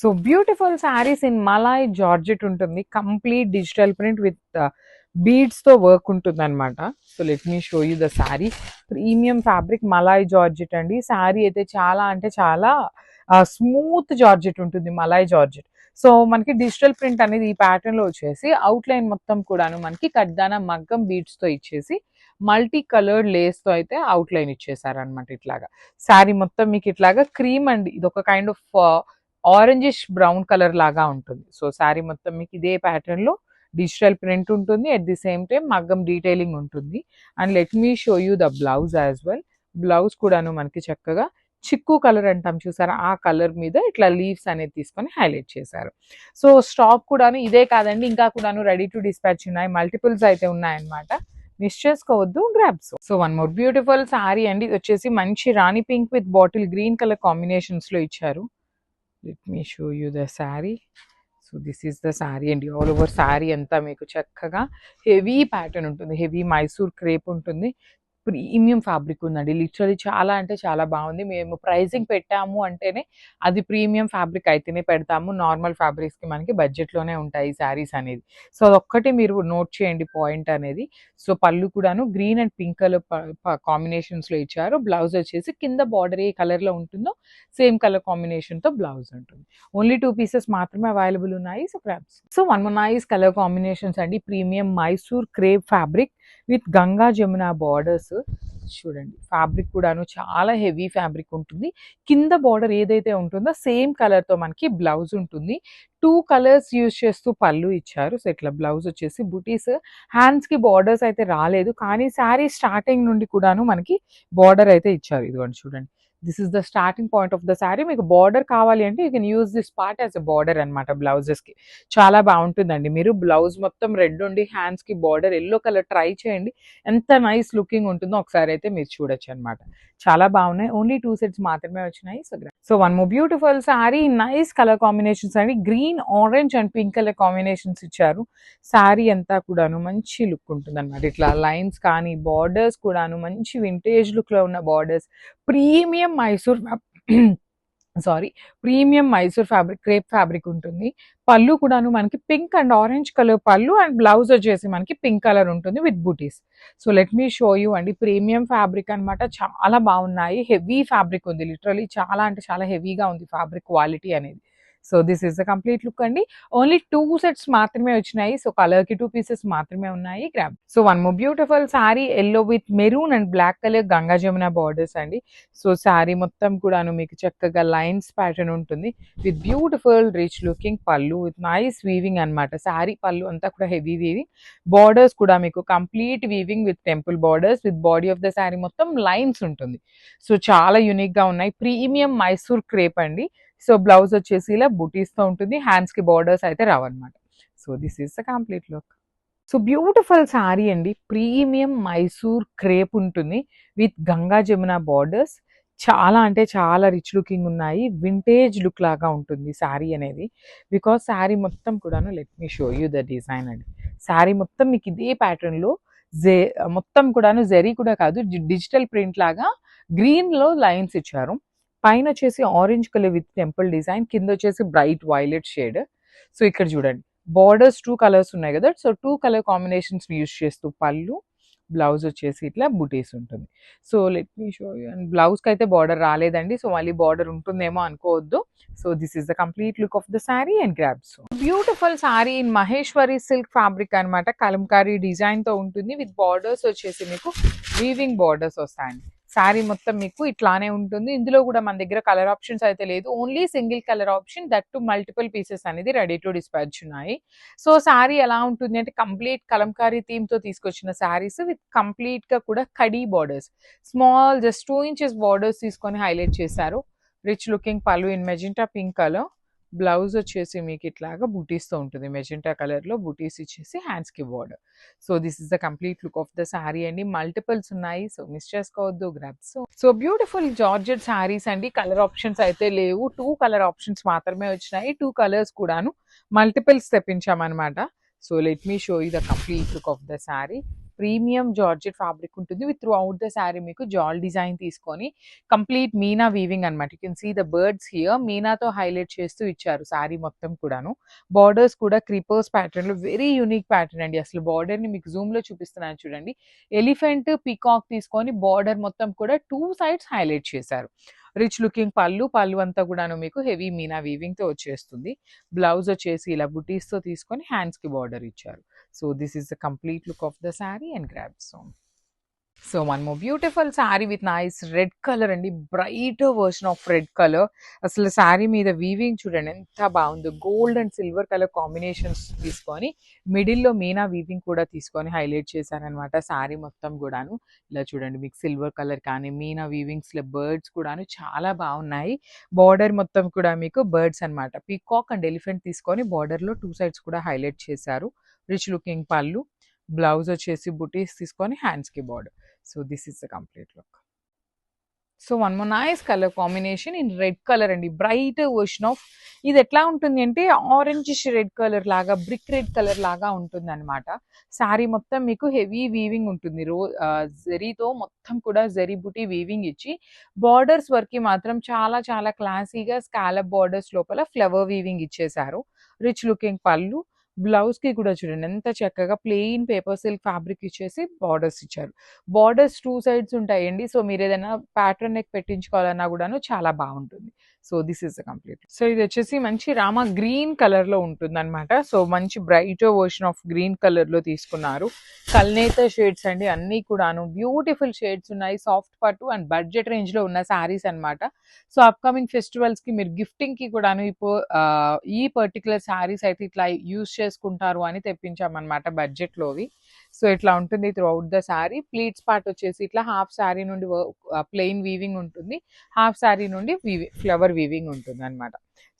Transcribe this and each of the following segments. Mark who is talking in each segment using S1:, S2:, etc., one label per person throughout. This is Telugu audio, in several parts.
S1: So beautiful sarees in malai georgette ఉంటుంది. Complete digital print with beads తో వర్క్ ఉంటుంది అనమాట. So let me show you the saree. Premium fabric malai georgette అండి. శారీ అయితే చాలా అంటే చాలా స్మూత్ జార్జెట్ ఉంటుంది, మలాయ్ జార్జెట్. సో మనకి డిజిటల్ ప్రింట్ అనేది ఈ ప్యాటర్న్ లో వచ్చేసి అవుట్ లైన్ మొత్తం కూడాను మనకి కడ్దానా మగ్గం బీడ్స్ తో ఇచ్చేసి మల్టీ కలర్డ్ లేస్ తో అయితే అవుట్ లైన్ ఇచ్చేసారనమాట. ఇట్లాగా శారీ మొత్తం మీకు ఇట్లాగా క్రీమ్ అండ్ ఇది ఒక kind of orangish brown colour లాగా ఉంటుంది. సో శారీ మొత్తం మీకు ఇదే ప్యాటర్న్ లో డిజిటల్ ప్రింట్ ఉంటుంది, అట్ ది సేమ్ టైం మగ్గం డీటెయిలింగ్ ఉంటుంది. And let me show you the blouse as well. Blouse కూడాను మనకి చక్కగా చిక్కు కలర్ అంటాం చూసారా, ఆ కలర్ మీద ఇట్లా లీవ్స్ అనేది తీసుకొని హైలైట్ చేశారు. సో స్టాక్ కూడాను ఇదే కాదండి, ఇంకా కూడాను రెడీ టు డిస్పాచ్ ఉన్నాయి, మల్టిపుల్స్ అయితే ఉన్నాయన్నమాట. మిస్ చేసుకోవద్దు, grabs. So one more beautiful saree అండి. ఇది వచ్చేసి మంచి rani pink with bottle green colour combinations లో ఇచ్చారు. Let me show you the saree. So this is the saree అండి. ఆల్ ఓవర్ శారీ అంతా మీకు చక్కగా హెవీ ప్యాటర్న్ ఉంటుంది, హెవీ మైసూర్ క్రేప్ ఉంటుంది. ప్రీమియం ఫ్యాబ్రిక్ ఉందండి, లిటరలీ చాలా అంటే చాలా బాగుంది. మేము ప్రైజింగ్ పెట్టాము అంటేనే అది ప్రీమియం ఫ్యాబ్రిక్ అయితేనే పెడతాము. నార్మల్ ఫ్యాబ్రిక్స్కి మనకి బడ్జెట్లోనే ఉంటాయి శారీస్ అనేది. సో అదొక్కటి మీరు నోట్ చేయండి పాయింట్ అనేది. సో పళ్ళు కూడాను గ్రీన్ అండ్ పింక్ కలర్ కాంబినేషన్స్లో ఇచ్చారు. బ్లౌజ్ వచ్చేసి కింద బార్డర్ ఏ కలర్లో ఉంటుందో సేమ్ కలర్ కాంబినేషన్తో బ్లౌజ్ ఉంటుంది. ఓన్లీ 2 పీసెస్ మాత్రమే అవైలబుల్ ఉన్నాయి. సో క్రాప్స్. So one more nice colour combinations అండి. Premium Mysore crepe fabric with Ganga Jamuna borders. చూడండి ఫ్యాబ్రిక్ కూడాను చాలా హెవీ ఫ్యాబ్రిక్ ఉంటుంది. కింద బార్డర్ ఏదైతే ఉంటుందో సేమ్ కలర్ తో మనకి బ్లౌజ్ ఉంటుంది. 2 కలర్స్ యూజ్ చేస్తూ పళ్ళు ఇచ్చారు. సో ఇట్లా బ్లౌజ్ వచ్చేసి బుటీస్, హ్యాండ్స్ కి బార్డర్స్ అయితే రాలేదు, కానీ శారీ స్టార్టింగ్ నుండి కూడాను మనకి బార్డర్ అయితే ఇచ్చారు. ఇదిగోండి చూడండి, this is the starting point of the saree. మీకు బార్డర్ కావాలి అంటే you can use this part as a border అనమాట బ్లౌజెస్ కి. చాలా బాగుంటుందండి. మీరు బ్లౌజ్ మొత్తం రెడ్ ఉండి హ్యాండ్స్ కి బార్డర్ ఎల్లో కలర్ ట్రై చేయండి, ఎంత నైస్ లుకింగ్ ఉంటుందో ఒకసారి అయితే మీరు చూడొచ్చు అనమాట. చాలా బాగున్నాయి. ఓన్లీ 2 సెట్స్ మాత్రమే వచ్చినాయి. So one more beautiful saree, nice colour combinations అండి. Green, orange and pink colour combinations ఇచ్చారు. శారీ అంతా కూడాను మంచి లుక్ ఉంటుంది అనమాట. ఇట్లా లైన్స్ కానీ బార్డర్స్ కూడాను మంచి వింటేజ్ లుక్ లో ఉన్న borders. Premium Mysore premium Mysore fabric, crepe fabric ఉంటుంది. పళ్ళు కూడాను మనకి పింక్ అండ్ ఆరెంజ్ కలర్ పళ్ళు, అండ్ బ్లౌజ్ వచ్చేసి మనకి పింక్ కలర్ ఉంటుంది విత్ బూటీస్. So let me show you అండి. ప్రీమియం ఫ్యాబ్రిక్ అనమాట, చాలా బాగున్నాయి. హెవీ ఫ్యాబ్రిక్ ఉంది, లిటరలీ చాలా అంటే చాలా హెవీగా ఉంది ఫ్యాబ్రిక్ క్వాలిటీ అనేది. So this is the complete look అండి. ఓన్లీ 2 సెట్స్ మాత్రమే వచ్చినాయి. సో కలర్ కి 2 పీసెస్ మాత్రమే ఉన్నాయి. Grab. So one more beautiful sari, yellow with maroon and black colour Ganga Jamuna borders అండి. సో శారీ మొత్తం కూడాను మీకు చక్కగా లైన్స్ ప్యాటర్న్ ఉంటుంది విత్ బ్యూటిఫుల్ రిచ్ లుకింగ్ పళ్ళు విత్ నైస్ వీవింగ్ అనమాట. శారీ పళ్ళు అంతా కూడా హెవీ వీవింగ్, బార్డర్స్ కూడా మీకు complete weaving with temple borders, with body of the saree మొత్తం లైన్స్ ఉంటుంది. సో చాలా యూనిక్ గా ఉన్నాయి. ప్రీమియం మైసూర్ క్రేప్ అండి. సో బ్లౌజ్ వచ్చేసి ఇలా బుటీస్ తో ఉంటుంది, హ్యాండ్స్ కి బార్డర్స్ అయితే రావన్నమాట. So this is the complete look. So beautiful saree అండి. ప్రీమియం మైసూర్ క్రేప్ ఉంటుంది విత్ గంగా జమున బార్డర్స్. చాలా అంటే చాలా రిచ్ లుకింగ్ ఉన్నాయి. వింటేజ్ లుక్ లాగా ఉంటుంది శారీ అనేది. బికాస్ శారీ మొత్తం కూడాను, let me show you the design అండి. శారీ మొత్తం మీకు ఇదే ప్యాటర్న్ లో మొత్తం కూడాను జరీ కూడా కాదు, డిజిటల్ ప్రింట్ లాగా గ్రీన్ లో లైన్స్ ఇచ్చారు. పైన వచ్చేసి orange colour with temple design, కింద వచ్చేసి బ్రైట్ వైలెట్ షేడ్. సో ఇక్కడ చూడండి బార్డర్స్ 2 కలర్స్ ఉన్నాయి కదా. సో 2 కలర్ కాంబినేషన్స్ యూజ్ చేస్తూ పళ్ళు, బ్లౌజ్ వచ్చేసి ఇట్లా బుటీస్ ఉంటుంది. So let me show you. And blouse కి అయితే బార్డర్ రాలేదండి, సో మళ్ళీ బార్డర్ ఉంటుందేమో అనుకోవద్దు. So this is the complete look of the sari and grab. So beautiful sari in Maheshwari silk fabric అనమాట. కలంకారీ డిజైన్ తో ఉంటుంది విత్ బార్డర్స్ వచ్చేసి మీకు వీవింగ్ బార్డర్స్ వస్తాయండి. శారీ మొత్తం మీకు ఇట్లానే ఉంటుంది. ఇందులో కూడా మన దగ్గర కలర్ ఆప్షన్స్ అయితే లేదు, only single colour option, that to multiple pieces అనేది రెడీ టు డిస్పాచ్ ఉన్నాయి. సో శారీ ఎలా ఉంటుంది అంటే కంప్లీట్ కలంకారీ థీమ్ తో తీసుకొచ్చిన శారీస్ విత్ కంప్లీట్ గా కూడా khadi borders, small just 2 inches borders తీసుకొని హైలైట్ చేశారు. రిచ్ లుకింగ్ పళ్ళు in magenta pink colour. Blouse వచ్చేసి మీకు ఇట్లాగా బూటీస్ తో ఉంటుంది, మెజెంటా కలర్ లో బూటీస్ ఇచ్చేసి హ్యాండ్స్ కి border. So this is the complete look of the saree అండి. మల్టిపుల్స్ ఉన్నాయి, సో మిస్ చేసుకోవద్దు, grab. So beautiful georgette sarees అండి. కలర్ ఆప్షన్స్ అయితే లేవు, 2 కలర్ ఆప్షన్స్ మాత్రమే వచ్చినాయి. 2 కలర్స్ కూడాను మల్టిపుల్స్ తెప్పించామన్నమాట. So let me show you the complete look of the saree. Premium georgette fabric ఉంటుంది. With throughout the saree మీకు జాల్ డిజైన్ తీసుకొని కంప్లీట్ మీనా వీవింగ్ అనమాట. You can see the birds here. మీనాతో హైలైట్ చేస్తూ ఇచ్చారు శారీ మొత్తం కూడాను. బార్డర్స్ కూడా క్రీపర్స్ ప్యాటర్న్‌లో వెరీ యూనిక్ ప్యాటర్న్ అండి. అసలు బార్డర్‌ని మీకు జూమ్‌లో చూపిస్తున్నాను చూడండి. ఎలిఫెంట్, పీకాక్ తీసుకొని బార్డర్ మొత్తం కూడా 2 సైడ్స్ హైలైట్ చేశారు. రిచ్ లుకింగ్ పళ్ళు. పళ్ళు అంతా కూడాను మీకు హెవీ మీనా వీవింగ్‌తో వచ్చేస్తుంది. బ్లౌజ్ వచ్చేసి ఇలా బుటీస్‌తో తీసుకొని హ్యాండ్స్‌కి బార్డర్ ఇచ్చారు. So this is the complete look of the sari and grab some. So one more beautiful saree with nice red colour అండి. Bright version of red colour. అసలు శారీ మీద వీవింగ్ చూడండి ఎంత బాగుందో. Gold and silver colour combinations తీసుకొని మిడిల్లో మీనా వీవింగ్ కూడా తీసుకొని హైలైట్ చేశారనమాట శారీ మొత్తం కూడాను. ఇలా చూడండి మీకు సిల్వర్ కలర్ కానీ మీనా వీవింగ్స్లో బర్డ్స్ కూడాను చాలా బాగున్నాయి. బార్డర్ మొత్తం కూడా మీకు బర్డ్స్ అనమాట. పీకాక్ అండ్ ఎలిఫెంట్ తీసుకొని బార్డర్లో 2 సైడ్స్ కూడా హైలైట్ చేశారు. రిచ్ లుకింగ్ పళ్ళు. బ్లౌజ్ వచ్చేసి బుటీస్ తీసుకొని హ్యాండ్స్కి border. So this is the complete look. So one more nice colour combination in red colour అండి. బ్రైట్ వర్షన్ ఆఫ్ ఇది ఎట్లా ఉంటుంది అంటే ఆరెంజిష్ రెడ్ కలర్ లాగా, బ్రిక్ రెడ్ కలర్ లాగా ఉంటుంది అనమాట. శారీ మొత్తం మీకు హెవీ వీవింగ్ ఉంటుంది. జరీతో మొత్తం కూడా జరీ బుటీ వీవింగ్ ఇచ్చి బార్డర్స్ వరకు మాత్రం చాలా చాలా క్లాసీగా స్కాలప్ బార్డర్స్ లోపల ఫ్లవర్ వీవింగ్ ఇచ్చేశారు. రిచ్ లుకింగ్ పళ్ళు. బ్లౌజ్‌కి కూడా చూడండి ఎంత చక్కగా ప్లెయిన్ పేపర్ సిల్క్ ఫ్యాబ్రిక్ ఇచ్చేసి బార్డర్స్ ఇచ్చారు. బార్డర్స్ 2 సైడ్స్ ఉంటాయండి. సో మీరేదైనా ప్యాటర్న్ నెక్ పెట్టించుకోవాలన్నా కూడాను చాలా బాగుంటుంది. So this is the complete. So ఇది వచ్చేసి మంచి రామా గ్రీన్ కలర్‌లో ఉంటుందన్నమాట. సో మంచి బ్రైట్ వర్షన్ ఆఫ్ గ్రీన్ కలర్‌లో తీసుకున్నారు. కల్నేత షేడ్స్ అండి అన్నీ కూడాను. బ్యూటిఫుల్ షేడ్స్ ఉన్నాయి. సాఫ్ట్ పట్టు అండ్ బడ్జెట్ రేంజ్‌లో ఉన్న శారీస్ అనమాట. సో అప్‌కమింగ్ ఫెస్టివల్స్‌కి మీరు గిఫ్టింగ్‌కి కూడాను ఈ పర్టిక్యులర్ శారీస్ అయితే ఇట్లా యూజ్ చేసుకుంటారు అని తెప్పించామన్నమాట బడ్జెట్‌లోవి. సో ఇట్లా ఉంటుంది through out the sari. Pleats part వచ్చేసి ఇట్లా హాఫ్ శారీ నుండి ప్లెయిన్ వీవింగ్ ఉంటుంది. హాఫ్ శారీ నుండి ఫ్లవర్ వీవింగ్ ఉంటుందన్నమాట.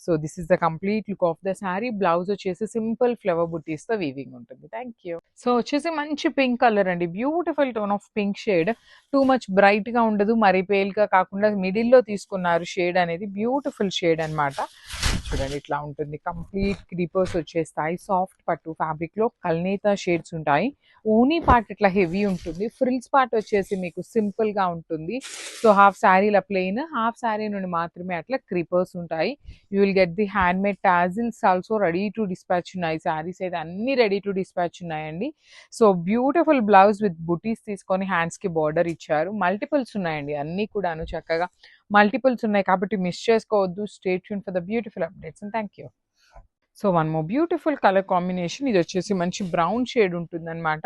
S1: So this is the complete look of the sari. Blouse వచ్చేసి సింపుల్ ఫ్లవర్ బుటీస్‌తో వీవింగ్ ఉంటుంది. Thank you. సో వచ్చేసి మంచి పింక్ కలర్ అండి. Beautiful tone of pink shade. Too much బ్రైట్‌గా ఉండదు, మరీ పేల్‌గా కాకుండా మిడిల్‌లో తీసుకున్నారు షేడ్ అనేది. బ్యూటిఫుల్ షేడ్ అనమాట. చూడండి ఇట్లా ఉంటుంది. కంప్లీట్ క్రీపర్స్ వచ్చేస్తాయి. సాఫ్ట్ పట్టు ఫ్యాబ్రిక్‌లో కల్నేత షేడ్స్ ఉంటాయి. ఓనీ పార్ట్ ఇట్లా హెవీ ఉంటుంది. ఫ్రిల్స్ పార్ట్ వచ్చేసి మీకు సింపుల్‌గా ఉంటుంది. సో హాఫ్ శారీ ఇలా ప్లెయిన్, హాఫ్ శారీ నుండి మాత్రమే అట్లా క్రీపర్స్ ఉంటాయి. You will get the handmade tassels also ready to dispatch ఉన్నాయి. శారీస్ అయితే అన్నీ రెడీ టు డిస్పాచ్ ఉన్నాయండి. సో బ్యూటిఫుల్ బ్లౌజ్ విత్ బుటీస్ తీసుకొని హ్యాండ్స్‌కి బార్డర్ ఇచ్చారు. మల్టిపుల్స్ ఉన్నాయండి అన్నీ కూడాను చక్కగా. మల్టిపుల్స్ ఉన్నాయి కాబట్టి మిస్ చేసుకోవద్దు. Stay tune for the beautiful updates and thank you. So one more beautiful colour combination. ఇది వచ్చేసి మంచి బ్రౌన్ షేడ్ ఉంటుందన్నమాట.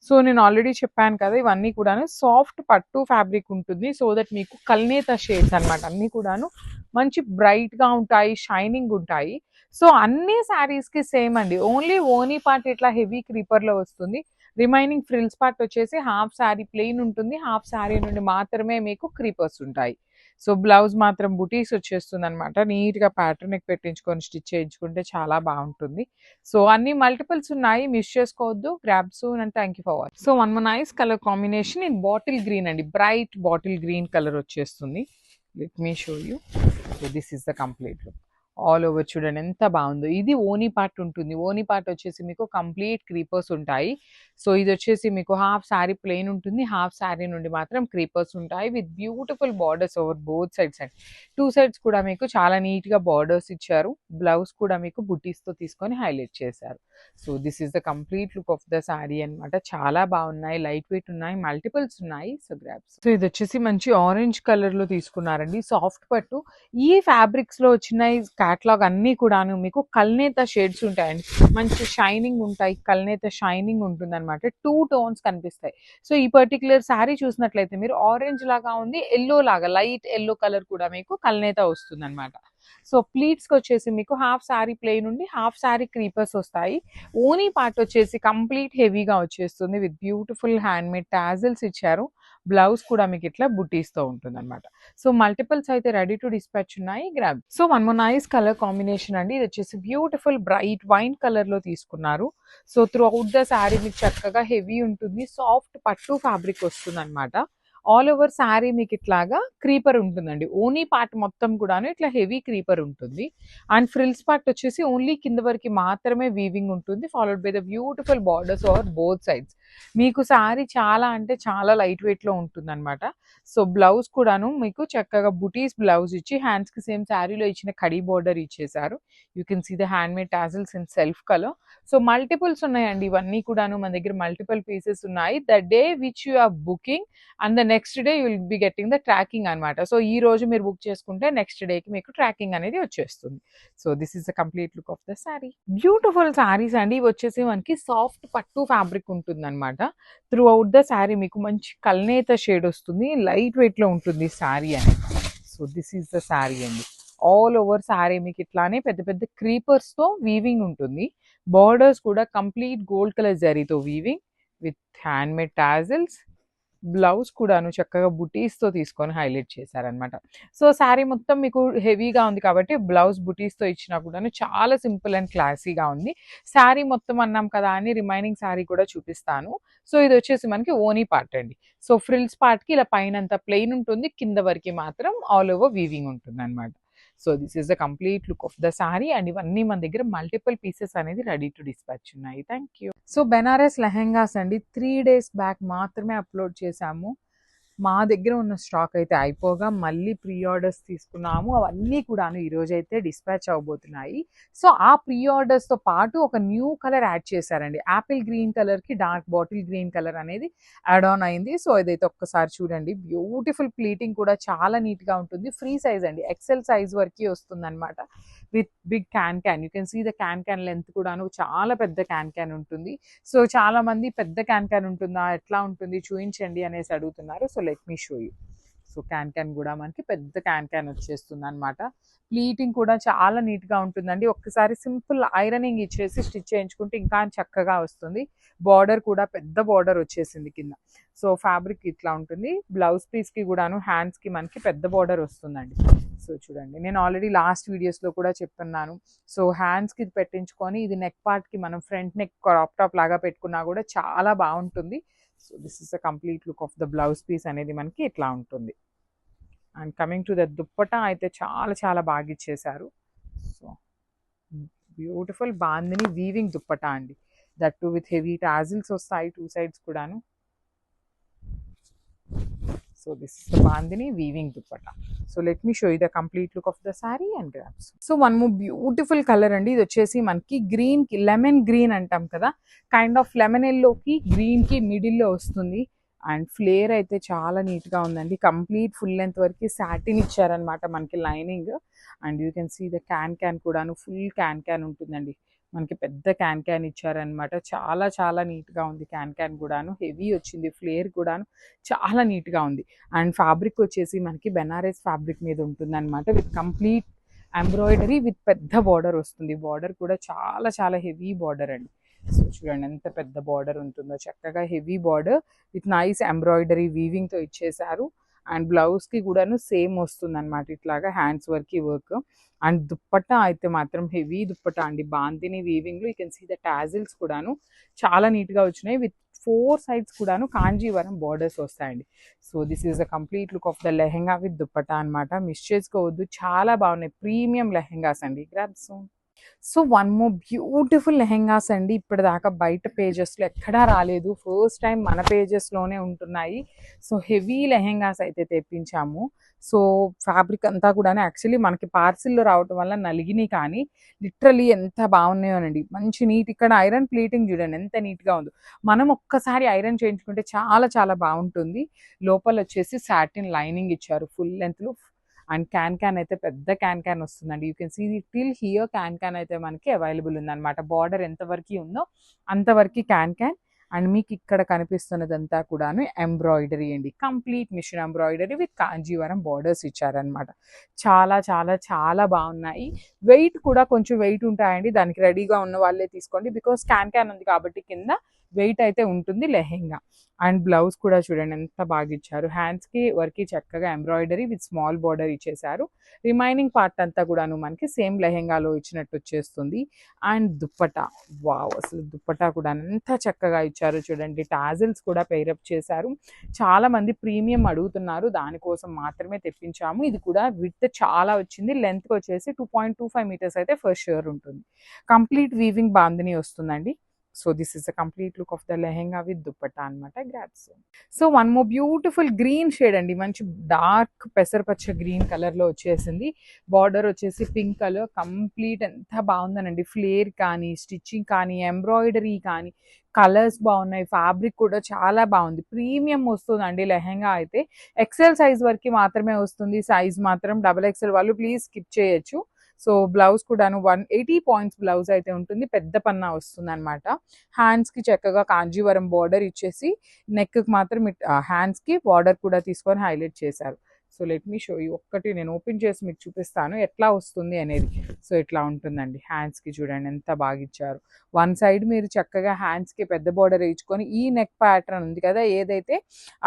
S1: సో నేను ఆల్రెడీ చెప్పాను కదా ఇవన్నీ కూడాను సాఫ్ట్ పట్టు ఫ్యాబ్రిక్ ఉంటుంది. సో దట్ మీకు కల్నేత షేడ్స్ అనమాట. అన్నీ కూడాను మంచి బ్రైట్‌గా ఉంటాయి, షైనింగ్ ఉంటాయి. సో అన్ని శారీస్‌కి సేమ్ అండి. ఓన్లీ ఓనీ పార్ట్ ఇట్లా హెవీ క్రీపర్‌లో వస్తుంది. రిమైనింగ్ ఫ్రిల్స్ పార్ట్ వచ్చేసి హాఫ్ శారీ ప్లెయిన్ ఉంటుంది. హాఫ్ శారీ నుండి మాత్రమే మీకు క్రీపర్స్ ఉంటాయి. సో బ్లౌజ్ మాత్రం బుటీస్ వచ్చేస్తుందనమాట. నీట్‌గా ప్యాటర్న్ నెక్ పెట్టించుకొని స్టిచ్ చేయించుకుంటే చాలా బాగుంటుంది. సో అన్ని మల్టిపుల్స్ ఉన్నాయి. మిస్ చేసుకోవద్దు. Grab soon and thank you for watching. So one more nice colour combination in bottle green అండి. బ్రైట్ బాటిల్ గ్రీన్ కలర్ వచ్చేస్తుంది. Let me show you. So this is the complete look. All over చూడండి ఎంత బాగుందో. ఇది ఓనీ పార్ట్ ఉంటుంది. ఓనీ పార్ట్ వచ్చేసి మీకు కంప్లీట్ క్రీపర్స్ ఉంటాయి. సో ఇది వచ్చేసి మీకు హాఫ్ శారీ ప్లెయిన్ ఉంటుంది. హాఫ్ శారీ నుండి మాత్రం క్రీపర్స్ ఉంటాయి with beautiful borders over both sides and 2 sides కూడా మీకు చాలా నీట్‌గా బార్డర్స్ ఇచ్చారు. బ్లౌజ్ కూడా మీకు బుటీస్‌తో తీసుకొని హైలైట్ చేశారు. So this is the complete look of the sari అనమాట. చాలా బాగున్నాయి. లైట్ వెయిట్ ఉన్నాయి. మల్టిపుల్స్ ఉన్నాయి. So grabs. సో ఇది వచ్చేసి మంచి ఆరెంజ్ కలర్‌లో తీసుకున్నారండి. సాఫ్ట్ పట్టు. ఈ ఫ్యాబ్రిక్స్‌లో వచ్చిన క్యాటలాగ్ అన్నీ కూడాను మీకు కల్నేత షేడ్స్ ఉంటాయండి. మంచి షైనింగ్ ఉంటాయి. కల్నేత షైనింగ్ ఉంటుందన్నమాట. 2 టోన్స్ కనిపిస్తాయి. సో ఈ పర్టిక్యులర్ శారీ చూసినట్లయితే మీరు ఆరెంజ్ లాగా ఉంది, యెల్లో లాగా లైట్ యెల్లో కలర్ కూడా మీకు కల్నేత వస్తుందన్నమాట. సో ప్లీట్స్‌కి వచ్చేసి మీకు హాఫ్ శారీ ప్లెయిన్ ఉండి హాఫ్ శారీ క్రీపర్స్ వస్తాయి. ఓనీ పార్ట్ వచ్చేసి కంప్లీట్ హెవీగా వచ్చేస్తుంది విత్ బ్యూటిఫుల్ హ్యాండ్‌మేడ్ టాజిల్స్ ఇచ్చారు. బ్లౌజ్ కూడా మీకు ఇట్లా బుటీస్‌తో ఉంటుందన్నమాట. సో మల్టిపుల్స్ అయితే రెడీ టు డిస్పాచ్ ఉన్నాయి. Grab. So one more nice colour combination అండి. ఇది వచ్చేసి బ్యూటిఫుల్ బ్రైట్ వైన్ కలర్‌లో తీసుకున్నారు. So through out the saree మీకు చక్కగా హెవీ ఉంటుంది. సాఫ్ట్ పట్టు ఫ్యాబ్రిక్ వస్తుందన్నమాట. ఆల్ ఓవర్ శారీ మీకు ఇట్లాగా క్రీపర్ ఉంటుందండి. ఓనీ పార్ట్ మొత్తం కూడాను ఇట్లా హెవీ క్రీపర్ ఉంటుంది. అండ్ ఫ్రిల్స్ పార్ట్ వచ్చేసి ఓన్లీ కింద వరకు మాత్రమే వీవింగ్ ఉంటుంది. Followed by the beautiful borders over both sides. మీకు శారీ చాలా అంటే చాలా లైట్ వెయిట్లో ఉంటుందన్నమాట. సో బ్లౌజ్ కూడాను మీకు చక్కగా బుటీస్ బ్లౌజ్ ఇచ్చి హ్యాండ్స్కి సేమ్ శారీలో ఇచ్చిన కడీ బోర్డర్ ఇచ్చేసారు. You can see the hand made tassels in self colour. So multiples ఉన్నాయండి, ఇవన్నీ కూడాను మన దగ్గర మల్టిపుల్ పీసెస్ ఉన్నాయి. The day which you are booking and the next day you will be getting the tracking అనమాట. సో ఈ రోజు మీరు బుక్ చేసుకుంటే నెక్స్ట్ డేకి మీకు ట్రాకింగ్ అనేది వచ్చేస్తుంది. So this is the complete look of the sari. Beautiful saris అండి. ఇవి వచ్చేసి మనకి సాఫ్ట్ పట్టు ఫ్యాబ్రిక్ ఉంటుంది అనమాట. త్రూ అవుట్ ద శారీ మీకు మంచి కల్నేత షేడ్ వస్తుంది, లైట్ వెయిట్ లో ఉంటుంది శారీ అనేది. So this is the saree అండి. ఆల్ ఓవర్ శారీ మీకు ఇట్లానే పెద్ద పెద్ద క్రీపర్స్ తో వీవింగ్ ఉంటుంది. బార్డర్స్ కూడా కంప్లీట్ గోల్డ్ కలర్ జరీతో weaving with hand made tassels. Blouse కూడాను చక్కగా బుటీస్తో తీసుకొని హైలైట్ చేశారనమాట. సో శారీ మొత్తం మీకు హెవీగా ఉంది కాబట్టి బ్లౌజ్ బుటీస్తో ఇచ్చినా కూడాను చాలా సింపుల్ అండ్ క్లాసీగా ఉంది. శారీ మొత్తం అన్నాం కదా అని రిమైనింగ్ శారీ కూడా చూపిస్తాను. సో ఇది వచ్చేసి మనకి ఓనీ పార్ట్ అండి. సో ఫ్రిల్స్ పార్ట్కి ఇలా పైన ప్లెయిన్ ఉంటుంది, కింద వరకు మాత్రం ఆల్ ఓవర్ వీవింగ్ ఉంటుంది అనమాట. So this is the complete look of the sari and ఇవన్నీ మన దగ్గర మల్టిపుల్ పీసెస్ అనేది రెడీ టు డిస్పాచ్ ఉన్నాయి. Thank you. So Banaras lehengas అండి 3 days బ్యాక్ మాత్రమే అప్లోడ్ చేశాము. మా దగ్గర ఉన్న స్టాక్ అయితే అయిపోగా మళ్ళీ ప్రీ ఆర్డర్స్ తీసుకున్నాము. అవన్నీ కూడాను ఈరోజు అయితే డిస్పాచ్ అవబోతున్నాయి. సో ఆ ప్రీ ఆర్డర్స్తో పాటు ఒక న్యూ కలర్ యాడ్ చేశారండి. యాపిల్ గ్రీన్ కలర్కి డార్క్ బాటిల్ గ్రీన్ కలర్ అనేది యాడ్ ఆన్ అయింది. సో ఇదైతే ఒక్కసారి చూడండి. బ్యూటిఫుల్ ప్లీటింగ్ కూడా చాలా నీట్గా ఉంటుంది. ఫ్రీ సైజ్ అండి, ఎక్సెల్ సైజ్ వరకు వస్తుంది అనమాట. With big can. You can see the can length కూడాను చాలా పెద్ద క్యాన్ ఉంటుంది. సో చాలా మంది పెద్ద క్యాన్ ఉంటుందా, ఎట్లా ఉంటుంది చూపించండి అనేసి అడుగుతున్నారు. So let me show you. So can కూడా మనకి పెద్ద క్యాన్ వచ్చేస్తుంది అనమాట. ప్లీటింగ్ కూడా చాలా నీట్గా ఉంటుందండి. ఒక్కసారి సింపుల్ ఐరనింగ్ ఇచ్చేసి స్టిచ్ చేయించుకుంటే ఇంకా చక్కగా వస్తుంది. బార్డర్ కూడా పెద్ద బార్డర్ వచ్చేసింది కింద. సో ఫ్యాబ్రిక్ ఇట్లా ఉంటుంది. బ్లౌజ్ పీస్కి కూడాను హ్యాండ్స్కి మనకి పెద్ద బార్డర్ వస్తుందండి. సో చూడండి, నేను ఆల్రెడీ లాస్ట్ వీడియోస్లో కూడా చెప్తున్నాను. సో హ్యాండ్స్కి ఇది పెట్టించుకొని ఇది నెక్ పార్ట్కి మనం ఫ్రంట్ నెక్ క్రాప్ టాప్ లాగా పెట్టుకున్నా కూడా చాలా బాగుంటుంది. So this is the complete look of the blouse piece అనేది మనకి ఇట్లా ఉంటుంది. And coming to the dupatta అయితే చాలా చాలా బాగా ఇచ్చేసారు. So beautiful bandhani weaving dupatta అండి. That too with heavy tassels వస్తాయి 2 sides కూడాను. So this is the bandhani weaving dupatta. So let me show you the complete look of the saree and grabs. So one more beautiful color andi. Idi vachesi manki green ki lemon green antam kada, kind of lemon yellow ki green ki middle lo vastundi. And flare అయితే చాలా నీట్గా ఉందండి. కంప్లీట్ ఫుల్ లెంత్ వరకు సాటిన్ ఇచ్చారనమాట మనకి lining. And you can see the can కూడాను ఫుల్ క్యాన్ ఉంటుందండి. మనకి పెద్ద క్యాన్ ఇచ్చారనమాట. చాలా చాలా నీట్గా ఉంది. క్యాన్ కూడాను హెవీ వచ్చింది. ఫ్లేర్ కూడాను చాలా నీట్గా ఉంది. అండ్ ఫ్యాబ్రిక్ వచ్చేసి మనకి బెనారస్ ఫ్యాబ్రిక్ మీద ఉంటుందన్నమాట. విత్ కంప్లీట్ ఎంబ్రాయిడరీ విత్ పెద్ద బార్డర్ వస్తుంది. బార్డర్ కూడా చాలా చాలా హెవీ బార్డర్ అండి. సో చూడండి ఎంత పెద్ద బార్డర్ ఉంటుందో. చక్కగా heavy border with nice embroidery వీవింగ్తో ఇచ్చేసారు. అండ్ బ్లౌజ్కి కూడాను సేమ్ వస్తుంది అనమాట. ఇట్లాగా హ్యాండ్స్ వరకు వర్క్. అండ్ దుప్పట్టా అయితే మాత్రం హెవీ దుప్పట్టా అండి. బాందిని వీవింగ్లో you can see the tassels కూడాను చాలా నీట్గా వచ్చినాయి. విత్ 4 sides కూడాను కాంజీవరం బార్డర్స్ వస్తాయండి. So this is the complete look of the lehenga with dupatta అనమాట. మిస్ చేసుకోవద్దు, చాలా బాగున్నాయి. ప్రీమియం లెహెంగాస్ అండి. Grab soon. So one more beautiful lehengas అండి. ఇప్పటిదాకా బయట పేజెస్లో ఎక్కడా రాలేదు, ఫస్ట్ టైం మన పేజెస్లోనే ఉంటున్నాయి. సో హెవీ లెహెంగాస్ అయితే తెప్పించాము. సో ఫ్యాబ్రిక్ అంతా కూడా యాక్చువల్లీ మనకి పార్సిల్లో రావటం వల్ల నలిగినాయి, కానీ లిటరలీ ఎంత బాగున్నాయోనండి. మంచి నీట్. ఇక్కడ ఐరన్ ప్లీటింగ్ చూడండి ఎంత నీట్గా ఉందో. మనం ఒక్కసారి ఐరన్ చేయించుకుంటే చాలా చాలా బాగుంటుంది. లోపల వచ్చేసి సాటిన్ లైనింగ్ ఇచ్చారు ఫుల్ లెంత్లో. అండ్ క్యాన్ అయితే పెద్ద క్యాన్ వస్తుందండి. You can see till here can అయితే మనకి అవైలబుల్ ఉందన్నమాట. బార్డర్ ఎంతవరకు ఉందో అంతవరకు క్యాన్. అండ్ మీకు ఇక్కడ కనిపిస్తున్నదంతా కూడాను ఎంబ్రాయిడరీ అండి. Complete machine embroidery with Kanjeevaram borders ఇచ్చారనమాట. చాలా చాలా చాలా బాగున్నాయి. వెయిట్ కూడా కొంచెం వెయిట్ ఉంటాయండి. దానికి రెడీగా ఉన్న వాళ్ళే తీసుకోండి. బికాస్ క్యాన్ ఉంది కాబట్టి కింద వెయిట్ అయితే ఉంటుంది లెహెంగా. అండ్ బ్లౌజ్ కూడా చూడండి ఎంత బాగా ఇచ్చారు. హ్యాండ్స్కి వర్క్కి చక్కగా ఎంబ్రాయిడరీ విత్ స్మాల్ బార్డర్ ఇచ్చేసారు. రిమైనింగ్ పార్ట్ అంతా కూడాను మనకి సేమ్ లెహెంగాలో ఇచ్చినట్టు వచ్చేస్తుంది. అండ్ దుప్పటా, వావ్, అసలు దుప్పటా కూడా ఎంత చక్కగా ఇచ్చారు చూడండి. టాజిల్స్ కూడా పెయిరప్ చేశారు. చాలా మంది ప్రీమియం అడుగుతున్నారు, దానికోసం మాత్రమే తెప్పించాము. ఇది కూడా విడ్త్ చాలా వచ్చింది. లెంత్ వచ్చేసి 2.25 meters అయితే ఫర్ ష్యూర్ ఉంటుంది. కంప్లీట్ వీవింగ్ బాందిని వస్తుందండి. So this is the complete look of the lehenga with dupatta అనమాట. గ్రాట్స్. So one more beautiful green shade అండి, మంచి డార్క్ పెసరపచ్చ గ్రీన్ కలర్లో వచ్చేసింది. బార్డర్ వచ్చేసి పింక్ కలర్. కంప్లీట్ ఎంత బాగుందనండి, ఫ్లేర్ కానీ స్టిచ్చింగ్ కానీ ఎంబ్రాయిడరీ కానీ కలర్స్ బాగున్నాయి. ఫ్యాబ్రిక్ కూడా చాలా బాగుంది, ప్రీమియం వస్తుందండి లెహెంగా అయితే. ఎక్సెల్ సైజ్ వరకు మాత్రమే వస్తుంది, సైజ్ మాత్రం XXL వాళ్ళు ప్లీజ్ స్కిప్ చేయొచ్చు. సో బ్లౌజ్ కూడాను 180 పాయింట్స్ బ్లౌజ్ అయితే ఉంటుంది, పెద్ద పన్నా వస్తుంది అనమాట. హ్యాండ్స్కి చక్కగా కాంజీవరం బార్డర్ ఇచ్చేసి నెక్కి మాత్రం హ్యాండ్స్కి బార్డర్ కూడా తీసుకొని హైలైట్ చేశారు. So let me show you, ఒక్కటి నేను ఓపెన్ చేసి మీకు చూపిస్తాను ఎట్లా వస్తుంది అనేది. సో ఇట్లా ఉంటుందండి, హ్యాండ్స్కి చూడండి ఎంత బాగా ఇచ్చారు. వన్ సైడ్ మీరు చక్కగా హ్యాండ్స్కి పెద్ద బార్డర్ వేయించుకొని ఈ నెక్ ప్యాటర్న్ ఉంది కదా ఏదైతే,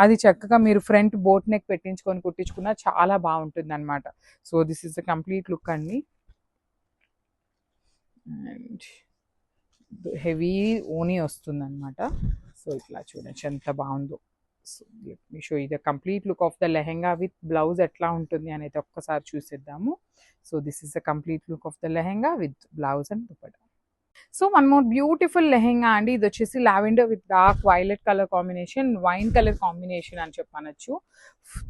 S1: అది చక్కగా మీరు ఫ్రంట్ బోట్ నెక్ పెట్టించుకొని కుట్టించుకున్నా చాలా బాగుంటుంది అనమాట. So this is the complete look అండి. అండ్ హెవీ ఓనీ వస్తుంది అనమాట. సో ఇట్లా చూడండి ఎంత బాగుందో. సో లెట్ మీ షో ఇది complete look of the lehenga with blouse ఎట్లా ఉంటుంది అనేది ఒక్కసారి చూసేద్దాము. So this is the complete look of the lehenga with blouse and dupatta. So one more beautiful lehenga అండి, ఇది వచ్చేసి lavender with dark violet colour combination, wine colour combination అని చెప్పనొచ్చు.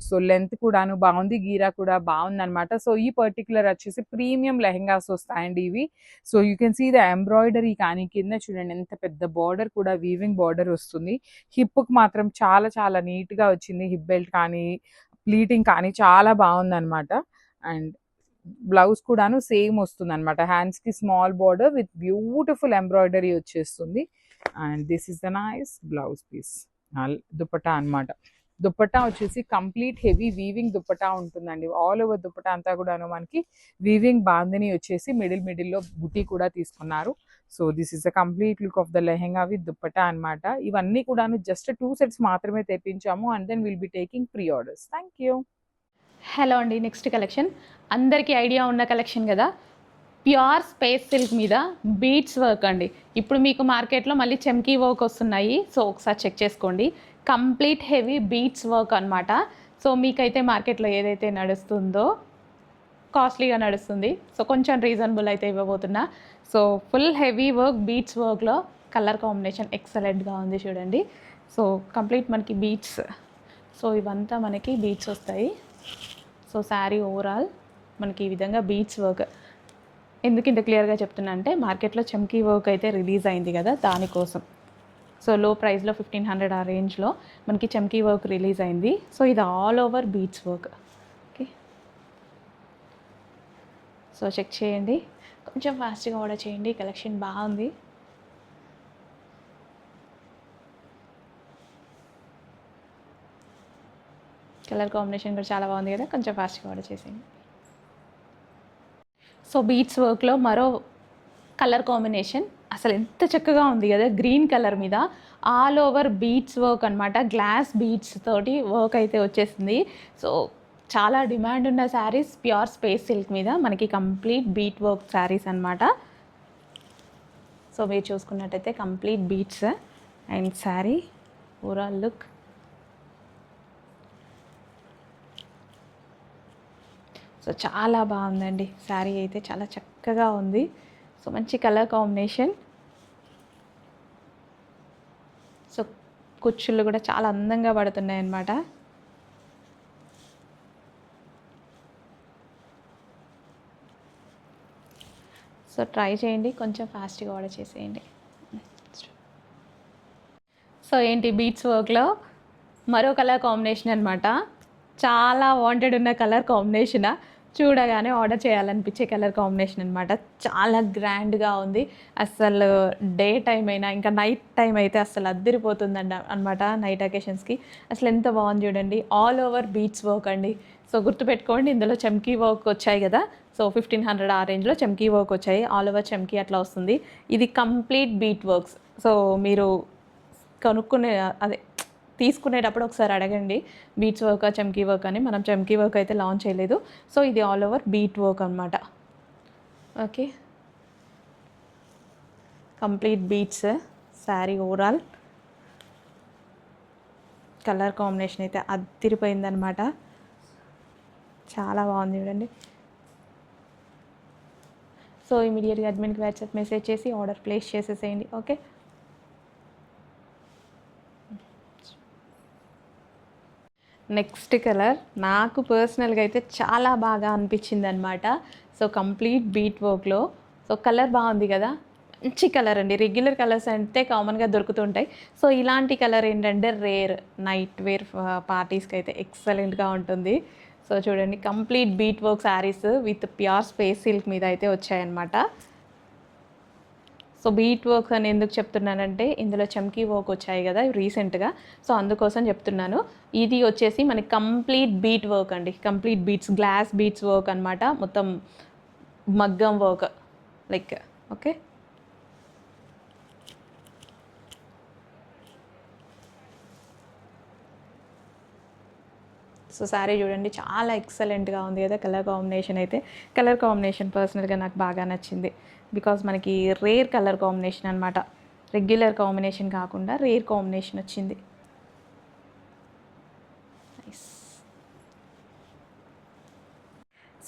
S1: సో లెంత్ కూడాను బాగుంది, గీరా కూడా బాగుంది అనమాట. సో ఈ పర్టికులర్ వచ్చేసి ప్రీమియం లెహెంగాస్ వస్తాయండి ఇవి. So you can see the embroidery కానీ కింద చూడండి ఎంత పెద్ద బార్డర్ కూడా వీవింగ్ బార్డర్ వస్తుంది. హిప్కి మాత్రం చాలా చాలా నీట్గా వచ్చింది, హిప్ బెల్ట్ కానీ ప్లీటింగ్ కానీ చాలా బాగుంది అనమాట. అండ్ బ్లౌజ్ కూడాను సేమ్ వస్తుంది అనమాట, హ్యాండ్స్కి small border with beautiful embroidery వచ్చేస్తుంది. And this is the nice blouse piece. Dupatta అనమాట. దుపట్టా వచ్చేసి కంప్లీట్ హెవీ వీవింగ్ దుపట్టా ఉంటుందండి. ఆల్ ఓవర్ దుపట్టా అంతా కూడాను మనకి వీవింగ్ బాందిని వచ్చేసి మిడిల్లో బుటీ కూడా తీసుకున్నారు. So this is the complete look of the lehenga with dupatta అనమాట. ఇవన్నీ కూడాను జస్ట్ 2 సెట్స్ మాత్రమే తెప్పించాము, and then will be taking pre orders. Thank you.
S2: Hello అండి, నెక్స్ట్ కలెక్షన్ అందరికీ ఐడియా ఉన్న కలెక్షన్ కదా, ప్యూర్ స్పేస్ సిల్క్ మీద బీడ్స్ వర్క్ అండి. ఇప్పుడు మీకు మార్కెట్లో మళ్ళీ చెమ్కీ వర్క్ వస్తున్నాయి, సో ఒకసారి చెక్ చేసుకోండి. కంప్లీట్ హెవీ బీడ్స్ వర్క్ అనమాట. సో మీకైతే మార్కెట్లో ఏదైతే నడుస్తుందో కాస్ట్లీగా నడుస్తుంది, సో కొంచెం రీజనబుల్ అయితే ఇవ్వబోతున్నా. So full heavy work beads వర్క్లో కలర్ కాంబినేషన్ ఎక్సలెంట్గా ఉంది చూడండి. సో కంప్లీట్ మనకి బీడ్స్, సో ఇవంతా మనకి బీడ్స్ వస్తాయి. సో శారీ ఓవరాల్ మనకి ఈ విధంగా బీడ్స్ వర్క్. ఎందుకు ఇంత క్లియర్గా చెప్తున్నా అంటే మార్కెట్లో చమ్కీ వర్క్ అయితే రిలీజ్ అయింది కదా, దానికోసం. సో లో ప్రైస్లో 1500 ఆ రేంజ్లో మనకి చమ్కీ వర్క్ రిలీజ్ అయింది. సో ఇది all over beads work. Okay, so check చేయండి, కొంచెం ఫాస్ట్గా ఆర్డర్ చేయండి, కలెక్షన్ బాగుంది. కలర్ కాంబినేషన్ కూడా చాలా బాగుంది కదా, కొంచెం ఫాస్ట్గా ఆర్డర్ చేసేయండి. సో బీడ్స్ వర్క్లో మరో కలర్ కాంబినేషన్ అసలు ఎంత చక్కగా ఉంది కదా, గ్రీన్ కలర్ మీద ఆల్ ఓవర్ బీడ్స్ వర్క్ అనమాట. గ్లాస్ బీడ్స్ తోటి వర్క్ అయితే వచ్చేసింది. సో చాలా డిమాండ్ ఉన్న శారీస్ ప్యూర్ స్పేస్ సిల్క్ మీద మనకి కంప్లీట్ బీట్ వర్క్ శారీస్ అనమాట. సో మీరు చూసుకున్నట్టయితే complete beads and sari overall look. So చాలా బాగుందండి, శారీ అయితే చాలా చక్కగా ఉంది. సో మంచి కలర్ కాంబినేషన్. సో కుచ్చుళ్ళు కూడా చాలా అందంగా పడుతున్నాయి అన్నమాట. సో ట్రై చేయండి, కొంచెం ఫాస్ట్గా ఆర్డర్ చేసేయండి. సో ఏంటి బీట్స్ వర్క్లో మరో కలర్ కాంబినేషన్ అనమాట. చాలా వాంటెడ్ ఉన్న కలర్ కాంబినేషన్, చూడగానే ఆర్డర్ చేయాలనిపించే కలర్ కాంబినేషన్ అనమాట. చాలా గ్రాండ్గా ఉంది అసలు. డే టైం అయినా ఇంకా నైట్ టైం అయితే అసలు అద్దరిపోతుందండి అనమాట. నైట్ అకేషన్స్కి అసలు ఎంత బాగుంది చూడండి. ఆల్ ఓవర్ బీట్స్ వర్క్ అండి. సో గుర్తుపెట్టుకోండి, ఇందులో చమ్కీ వర్క్ వచ్చాయి కదా. సో 1500 ఆ రేంజ్లో చమ్కీ వర్క్ వచ్చాయి, ఆల్ ఓవర్ చమ్కీ అట్లా వస్తుంది. ఇది కంప్లీట్ బీట్ వర్క్స్. సో మీరు కొనుక్కునే అదే తీసుకునేటప్పుడు ఒకసారి అడగండి బీట్స్ వర్క్ చమ్కీ వర్క్ అని. మనం చమ్కీ వర్క్ అయితే లాంచ్ చేయలేదు. సో ఇది ఆల్ ఓవర్ బీట్ వర్క్ అనమాట. Okay, complete beads sari overall colour combination అయితే అదిరిపోయిందనమాట. చాలా బాగుంది చూడండి. సో ఇమీడియట్గా అడ్మిన్కి వాట్సాప్ మెసేజ్ చేసి ఆర్డర్ ప్లేస్ చేసేసేయండి. ఓకే. నెక్స్ట్ కలర్ నాకు పర్సనల్గా అయితే చాలా బాగా అనిపించింది అనమాట. సో కంప్లీట్ బీట్ వర్క్లో. సో కలర్ బాగుంది కదా, మంచి కలర్ అండి. రెగ్యులర్ కలర్స్ అంటే కామన్గా దొరుకుతుంటాయి. సో ఇలాంటి కలర్ ఏంటంటే రేర్, నైట్ వేర్ పార్టీస్కి అయితే ఎక్సలెంట్గా ఉంటుంది. సో చూడండి, complete bead work saris with pure space silk మీద అయితే వచ్చాయన్నమాట. సో బీట్ వర్క్ అని ఎందుకు చెప్తున్నానంటే ఇందులో చమ్కీ వర్క్ వచ్చాయి కదా రీసెంట్గా, సో అందుకోసం చెప్తున్నాను. ఇది వచ్చేసి మనకి కంప్లీట్ బీట్ వర్క్ అండి, complete beads, glass beads work అనమాట, మొత్తం మగ్గం work like. Okay, so sari చూడండి చాలా ఎక్సలెంట్గా ఉంది కదా. కలర్ కాంబినేషన్ అయితే, కలర్ కాంబినేషన్ పర్సనల్గా నాకు బాగా నచ్చింది. బికాజ్ మనకి రేర్ కలర్ కాంబినేషన్ అనమాట, రెగ్యులర్ కాంబినేషన్ కాకుండా రేర్ కాంబినేషన్ వచ్చింది.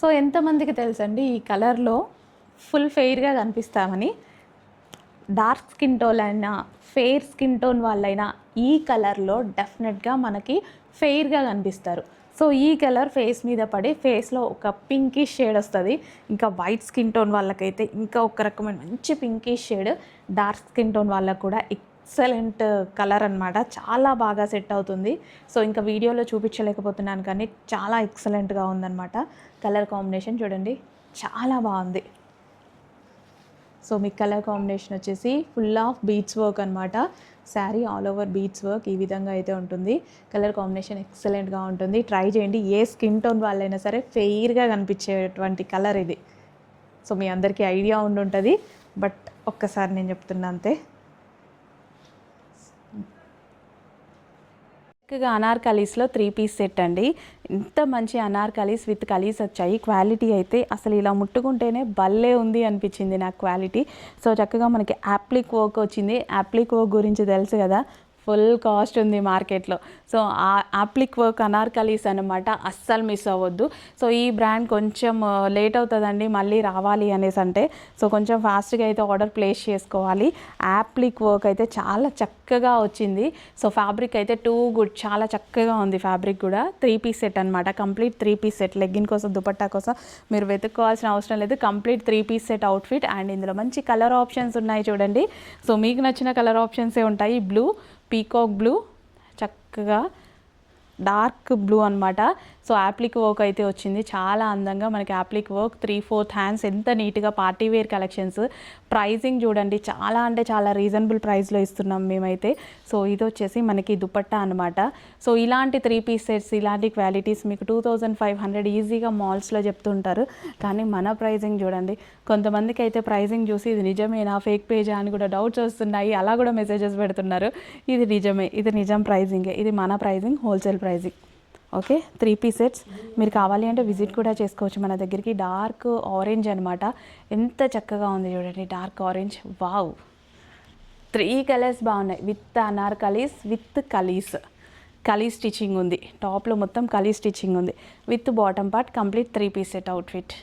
S2: సో ఎంతమందికి తెలుసండి ఈ కలర్లో ఫుల్ ఫెయిర్గా కనిపిస్తామని. డార్క్ స్కిన్ టోన్ అయినా ఫెయిర్ స్కిన్ టోన్ వాళ్ళైనా ఈ కలర్లో డెఫినెట్గా మనకి ఫెయిర్గా కనిపిస్తారు. సో ఈ కలర్ ఫేస్ మీద పడి ఫేస్లో ఒక పింకిష్ షేడ్ వస్తుంది. ఇంకా వైట్ స్కిన్ టోన్ వాళ్ళకైతే ఇంకా ఒక రకమైన మంచి pinkish shade, dark skin tone వాళ్ళకు కూడా ఎక్సలెంట్ కలర్ అనమాట, చాలా బాగా సెట్ అవుతుంది. సో ఇంకా వీడియోలో చూపించలేకపోతున్నాను కానీ చాలా ఎక్సలెంట్గా ఉందన్నమాట. కలర్ కాంబినేషన్ చూడండి చాలా బాగుంది. సో మీ కలర్ కాంబినేషన్ వచ్చేసి ఫుల్ ఆఫ్ బీట్స్ వర్క్ అనమాట. Sari all over beads work ఈ విధంగా అయితే ఉంటుంది. కలర్ కాంబినేషన్ ఎక్సలెంట్గా ఉంటుంది, ట్రై చేయండి. ఏ స్కిన్ టోన్ వాళ్ళైనా సరే ఫెయిర్గా కనిపించేటువంటి కలర్ ఇది. సో మీ అందరికీ ఐడియా ఉండుంటుంది, బట్ ఒక్కసారి నేను చెప్తున్నా అంతే. చక్కగా అనార్కలీస్లో 3 పీస్ సెట్ అండి. ఇంత మంచి అనార్కలీస్ విత్ కలీస్ వచ్చాయి. క్వాలిటీ అయితే అసలు ఇలా ముట్టుకుంటేనే భలే ఉంది అనిపించింది నాకు క్వాలిటీ. సో చక్కగా మనకి యాప్లిక్ వర్క్ వచ్చింది. యాప్లిక్ వర్క్ గురించి తెలుసు కదా, ఫుల్ కాస్ట్ ఉంది మార్కెట్లో. సో ఆ యాప్లిక్ వర్క్ అనార్కలీస్ అనమాట, అస్సలు మిస్ అవ్వద్దు. సో ఈ బ్రాండ్ కొంచెం లేట్ అవుతుందండి మళ్ళీ రావాలి అనేసి అంటే, సో కొంచెం ఫాస్ట్గా అయితే ఆర్డర్ ప్లేస్ చేసుకోవాలి. యాప్లిక్ వర్క్ అయితే చాలా చక్కగా వచ్చింది. సో ఫ్యాబ్రిక్ అయితే టూ గుడ్, చాలా చక్కగా ఉంది ఫ్యాబ్రిక్ కూడా. 3 పీస్ సెట్ అనమాట, కంప్లీట్ 3 పీస్ సెట్. లెగ్గిన్ కోసం దుపట్టా కోసం మీరు వెతుక్కోవాల్సిన అవసరం లేదు, complete 3 piece set outfit. And ఇందులో మంచి కలర్ ఆప్షన్స్ ఉన్నాయి చూడండి. సో మీకు నచ్చిన కలర్ ఆప్షన్సే ఉంటాయి. బ్లూ, పీకాక్ బ్లూ, చక్కగా డార్క్ బ్లూ అనమాట. సో యాప్లిక్ వర్క్ అయితే వచ్చింది, చాలా అందంగా మనకి యాప్లిక్ వర్క్ 3/4 హ్యాండ్స్, ఎంత నీట్గా పార్టీ వేర్ కలెక్షన్స్. ప్రైజింగ్ చూడండి చాలా అంటే చాలా రీజనబుల్ ప్రైస్లో ఇస్తున్నాం మేమైతే. సో ఇది వచ్చేసి మనకి దుపట్టా అనమాట. సో ఇలాంటి 3 పీస్ సెట్స్, ఇలాంటి క్వాలిటీస్ మీకు 2500 ఈజీగా మాల్స్లో చెప్తుంటారు, కానీ మన ప్రైజింగ్ చూడండి. కొంతమందికి అయితే ప్రైజింగ్ చూసి ఇది నిజమేనా ఫేక్ పేజా అని కూడా డౌట్స్ వస్తున్నాయి, అలా కూడా మెసేజెస్ పెడుతున్నారు. ఇది నిజమే, ఇది నిజం ప్రైజింగే, ఇది మన pricing, wholesale pricing. Okay, 3 piece sets మీరు కావాలి అంటే విజిట్ కూడా చేసుకోవచ్చు మన దగ్గరికి. డార్క్ ఆరెంజ్ అనమాట, ఎంత చక్కగా ఉంది చూడండి, డార్క్ ఆరెంజ్. వావ్, 3 కలర్స్ బాగున్నాయి with anarkalis with kalis. Kali stitching ఉంది, టాప్లో మొత్తం కలీ స్టిచ్చింగ్ ఉంది with bottom part. Complete 3 piece set outfit.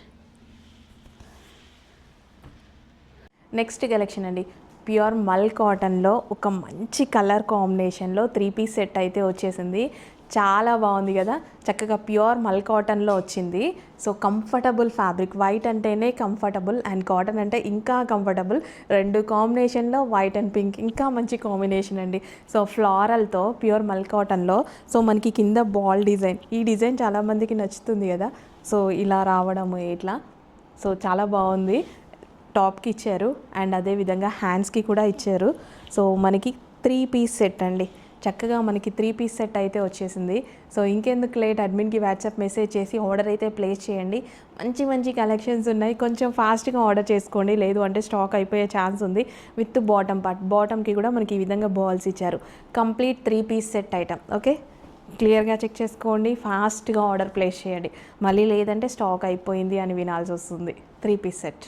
S2: Next collection అండి, ప్యూర్ మల్ కాటన్లో ఒక మంచి కలర్ కాంబినేషన్లో 3 పీస్ సెట్ అయితే వచ్చేసింది. చాలా బాగుంది కదా, చక్కగా ప్యూర్ మల్ కాటన్లో వచ్చింది. సో కంఫర్టబుల్ ఫ్యాబ్రిక్, వైట్ అంటేనే కంఫర్టబుల్ అండ్ కాటన్ అంటే ఇంకా కంఫర్టబుల్. 2 కాంబినేషన్లో వైట్ అండ్ పింక్ ఇంకా మంచి కాంబినేషన్ అండి. సో ఫ్లారల్తో ప్యూర్ మల్ కాటన్లో. సో మనకి కింద బాల్ డిజైన్, ఈ డిజైన్ చాలామందికి నచ్చుతుంది కదా. సో ఇలా రావడము ఇట్లా, సో చాలా బాగుంది. టాప్కి ఇచ్చారు అండ్ అదేవిధంగా హ్యాండ్స్కి కూడా ఇచ్చారు. సో మనకి 3 పీస్ సెట్ అండి, చక్కగా మనకి 3 పీస్ సెట్ అయితే వచ్చేసింది. సో ఇంకెందుకు లేట్, అడ్మిన్కి వాట్సాప్ మెసేజ్ చేసి ఆర్డర్ అయితే ప్లేస్ చేయండి. మంచి మంచి కలెక్షన్స్ ఉన్నాయి, కొంచెం ఫాస్ట్గా ఆర్డర్ చేసుకోండి, లేదు అంటే స్టాక్ అయిపోయే ఛాన్స్ ఉంది. విత్ బాటమ్ పార్ట్, బాటమ్కి కూడా మనకి ఈ విధంగా బాల్స్ ఇచ్చారు. Complete 3 piece set item. Okay, క్లియర్గా చెక్ చేసుకోండి, ఫాస్ట్గా ఆర్డర్ ప్లేస్ చేయండి, మళ్ళీ లేదంటే స్టాక్ అయిపోయింది అని వినాల్సి వస్తుంది. 3 పీస్ సెట్.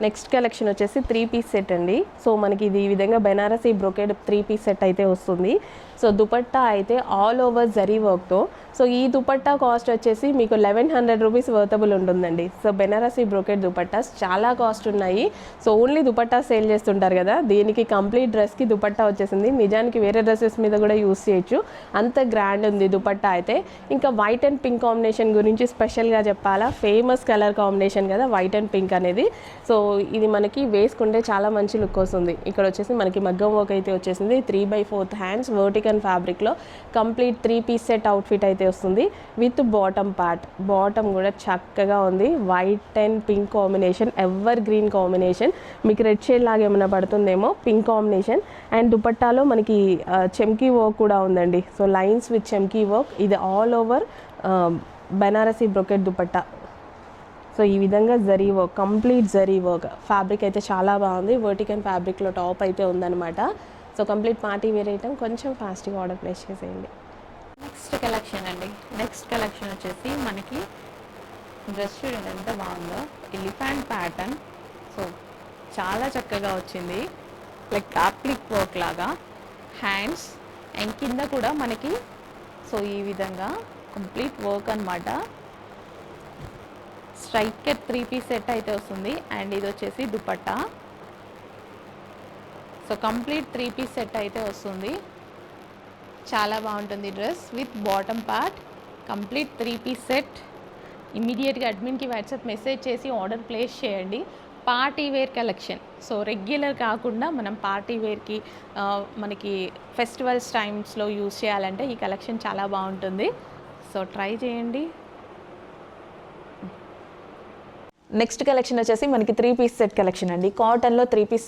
S3: నెక్స్ట్ కలెక్షన్ వచ్చేసి 3 పీస్ సెట్ అండి. సో మనకి ఇది ఈ విధంగా బెనారసీ బ్రొకేడ్ 3 పీస్ సెట్ అయితే వస్తుంది. సో దుపట్టా అయితే ఆల్ ఓవర్ జరీ వర్క్తో. సో ఈ దుపట్టా కాస్ట్ వచ్చేసి మీకు 1100 రూపీస్ వర్తబుల్ ఉంటుందండి. సో బెనారసీ బ్రొకేడ్ దుపట్టాస్ చాలా కాస్ట్ ఉన్నాయి. సో ఓన్లీ దుపట్టా సేల్ చేస్తుంటారు కదా, దీనికి కంప్లీట్ డ్రెస్కి దుపట్టా వచ్చేసింది. నిజానికి వేరే డ్రెస్సెస్ మీద కూడా యూస్ చేయొచ్చు, అంత గ్రాండ్ ఉంది దుపట్టా అయితే. ఇంకా వైట్ అండ్ పింక్ కాంబినేషన్ గురించి స్పెషల్గా చెప్పాలా, ఫేమస్ కలర్ కాంబినేషన్ కదా వైట్ అండ్ పింక్ అనేది. సో ఇది మనకి వేసుకుంటే చాలా మంచి లుక్ వస్తుంది. ఇక్కడ వచ్చేసి మనకి మగ్గం వర్క్ అయితే వచ్చేసింది. 3/4 హ్యాండ్స్ వర్టికల్ ఫ్యాబ్రిక్లో కంప్లీట్ 3 పీస్ సెట్ అవుట్ఫిట్ అయితే వస్తుంది విత్ బాటమ్ పార్ట్. బాటమ్ కూడా చక్కగా ఉంది, white and pink combination, ever green combination. మీకు రెడ్ షేడ్ లాగా ఏమైనా పడుతుందేమో, పింక్ కాంబినేషన్. అండ్ దుపట్టాలో మనకి చెమ్కీ వర్క్ కూడా ఉందండి. So lines with chamki work. ఇది all over Banarasi brocade dupatta. So ఈ విధంగా zari work, complete zari work. Fabric అయితే చాలా బాగుంది, వర్టికల్ ఫ్యాబ్రిక్లో టాప్ అయితే ఉందన్నమాట. So complete party wear item. కొంచెం ఫాస్ట్గా ఆర్డర్ ప్లేస్ చేసేయండి.
S2: నెక్స్ట్ కలెక్షన్ అండి. నెక్స్ట్ కలెక్షన్ వచ్చేసి మనకి డ్రెస్ చూడండి ఎంత బాగుందో, ఎలిఫెంట్ ప్యాటర్న్. సో చాలా చక్కగా వచ్చింది, లైక్ అప్లిక్ వర్క్ లాగా. హ్యాండ్స్ అండ్ కింద కూడా మనకి సో ఈ విధంగా కంప్లీట్ వర్క్ అనమాట. స్ట్రైకర్ 3 పీస్ సెట్ అయితే వస్తుంది. అండ్ ఇది వచ్చేసి dupatta. So complete 3 piece set అయితే వస్తుంది. చాలా బాగుంటుంది dress with bottom part. Complete 3 piece set. ఇమీడియట్గా అడ్మిన్కి వాట్సాప్ మెసేజ్ చేసి ఆర్డర్ ప్లేస్ చేయండి. Party wear collection. So regular కాకుండా మనం పార్టీ వేర్కి మనకి ఫెస్టివల్స్ టైమ్స్లో యూస్ చేయాలంటే ఈ కలెక్షన్ చాలా బాగుంటుంది. సో ట్రై చేయండి.
S3: నెక్స్ట్ కలెక్షన్ వచ్చేసి మనకి 3 పీస్ సెట్ కలెక్షన్ అండి. కాటన్లో 3 పీస్